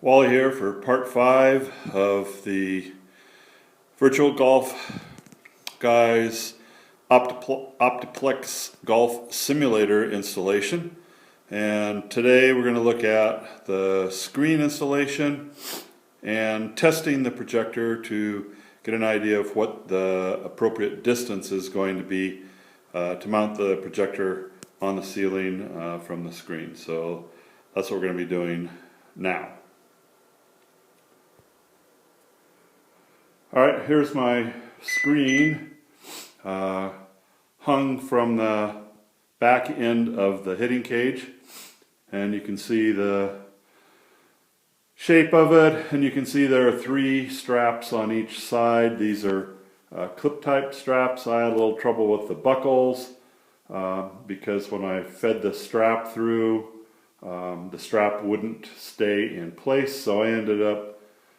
Wally here for part 5 of the Virtual Golf Guys Optiplex Golf Simulator installation. And today we're going to look at the screen installation and testing the projector to get an idea of what the appropriate distance is going to be to mount the projector on the ceiling from the screen. So that's what we're going to be doing now. Alright, here's my screen hung from the back end of the hitting cage, and you can see the shape of it, and you can see there are 3 straps on each side. These are clip type straps. I had a little trouble with the buckles because when I fed the strap through, the strap wouldn't stay in place, so I ended up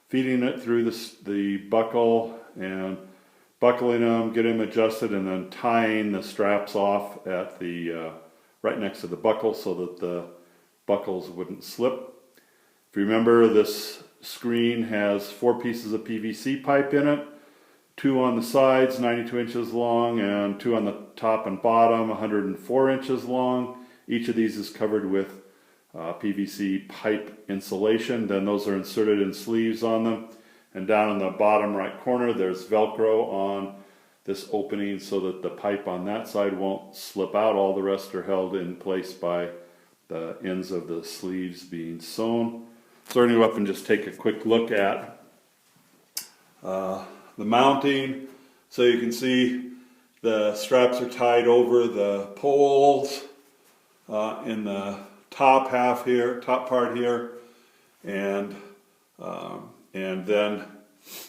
feeding it through the buckle and buckling them, getting them adjusted, and then tying the straps off at the right next to the buckle so that the buckles wouldn't slip. If you remember, this screen has 4 pieces of PVC pipe in it, 2 on the sides 92 inches long and 2 on the top and bottom 104 inches long. Each of these is covered with PVC pipe insulation. Then those are inserted in sleeves on them, and down in the bottom right corner there's Velcro on this opening so that the pipe on that side won't slip out. All the rest are held in place by the ends of the sleeves being sewn. So we're going to go up and just take a quick look at the mounting. So you can see the straps are tied over the poles in the top half here, top part here, and then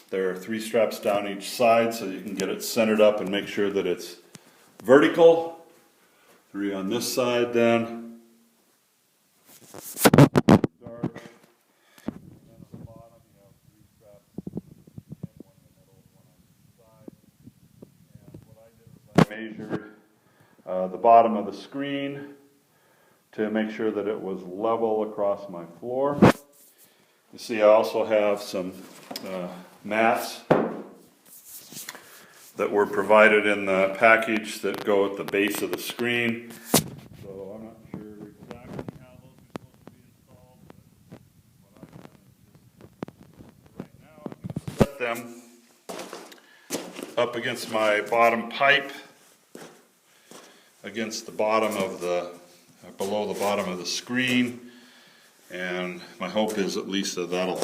there are 3 straps down each side so you can get it centered up and make sure that it's vertical. 3 on this side then. Dark. And then on the bottom you have 3 straps, and 1 in the middle, 1 on each side. And what I did was I measured the bottom of the screen to make sure that it was level across my floor. You see I also have some mats that were provided in the package that go at the base of the screen. So I'm not sure exactly how those are supposed to be installed, but what I've done is just, right now I'm going to set them up against my bottom pipe, against the bottom of the below the bottom of the screen, and my hope is at least that that'll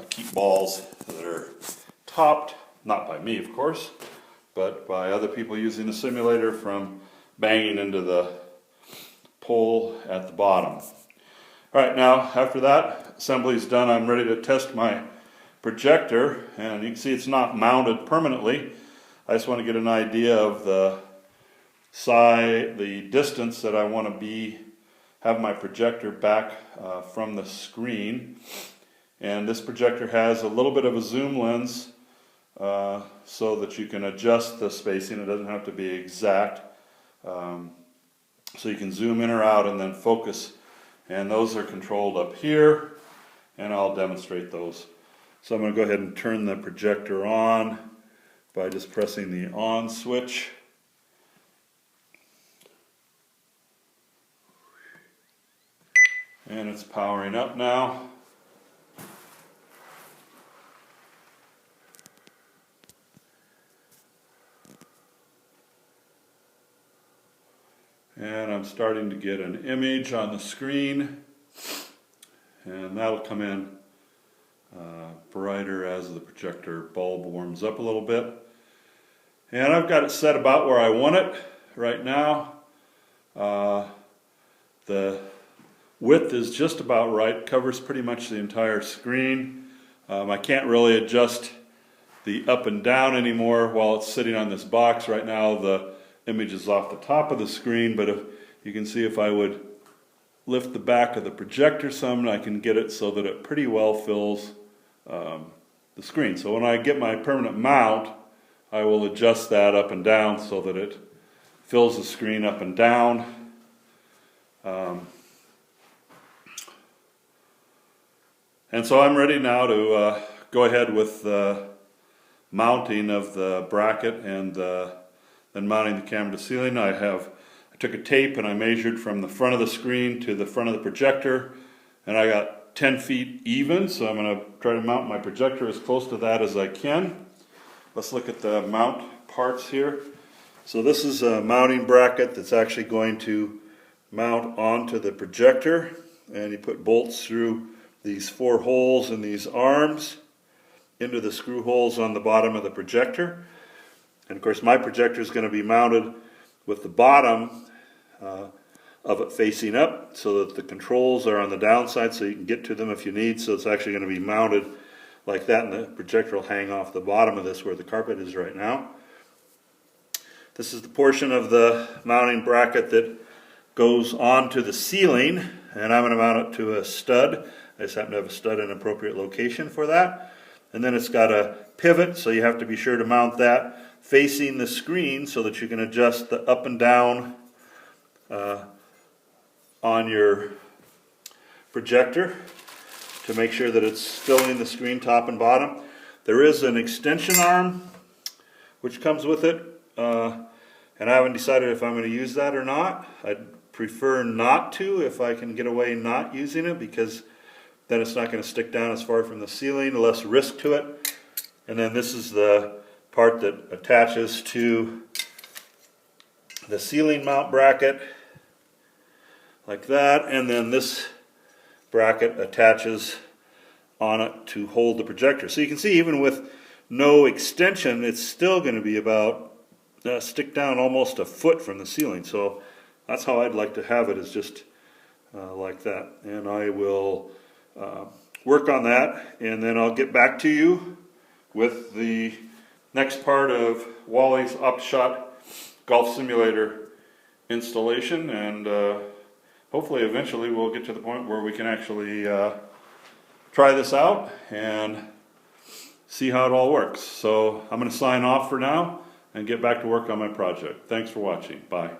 keep balls that are topped, not by me of course, but by other people using the simulator, from banging into the pole at the bottom. Alright, now after that assembly is done, I'm ready to test my projector, and you can see it's not mounted permanently. I just want to get an idea of the distance that I want to have my projector back from the screen. And this projector has a little bit of a zoom lens so that you can adjust the spacing. It doesn't have to be exact, so you can zoom in or out and then focus, and those are controlled up here, and I'll demonstrate those. So I'm going to go ahead and turn the projector on by just pressing the on switch. And it's powering up now. And I'm starting to get an image on the screen, and that'll come in brighter as the projector bulb warms up a little bit. And I've got it set about where I want it right now. The width is just about right, covers pretty much the entire screen. I can't really adjust the up and down anymore while it's sitting on this box. Right now the image is off the top of the screen, but if you can see, if I would lift the back of the projector some, I can get it so that it pretty well fills the screen. So when I get my permanent mount, I will adjust that up and down so that it fills the screen up and down. And so I'm ready now to go ahead with the mounting of the bracket and then mounting the camera to the ceiling. I took a tape and I measured from the front of the screen to the front of the projector, and I got 10 feet even, so I'm going to try to mount my projector as close to that as I can. Let's look at the mount parts here. So this is a mounting bracket that's actually going to mount onto the projector, and you put bolts through these 4 holes in these arms into the screw holes on the bottom of the projector. And of course my projector is going to be mounted with the bottom of it facing up, so that the controls are on the downside so you can get to them if you need. So it's actually going to be mounted like that, and the projector will hang off the bottom of this where the carpet is right now. This is the portion of the mounting bracket that goes onto the ceiling, and I'm going to mount it to a stud. I just happen to have a stud in an appropriate location for that. And then it's got a pivot, so you have to be sure to mount that facing the screen so that you can adjust the up and down on your projector to make sure that it's filling the screen top and bottom. There is an extension arm which comes with it, and I haven't decided if I'm going to use that or not. I'd prefer not to if I can get away not using it, because then it's not going to stick down as far from the ceiling, less risk to it. And then this is the part that attaches to the ceiling mount bracket, like that, and then this bracket attaches on it to hold the projector. So you can see even with no extension, it's still going to be about stick down almost a foot from the ceiling. So that's how I'd like to have it, is just like that. And I will work on that, and then I'll get back to you with the next part of Wally's Optishot golf simulator installation, and hopefully eventually we'll get to the point where we can actually try this out and see how it all works. So I'm going to sign off for now and get back to work on my project. Thanks for watching. Bye.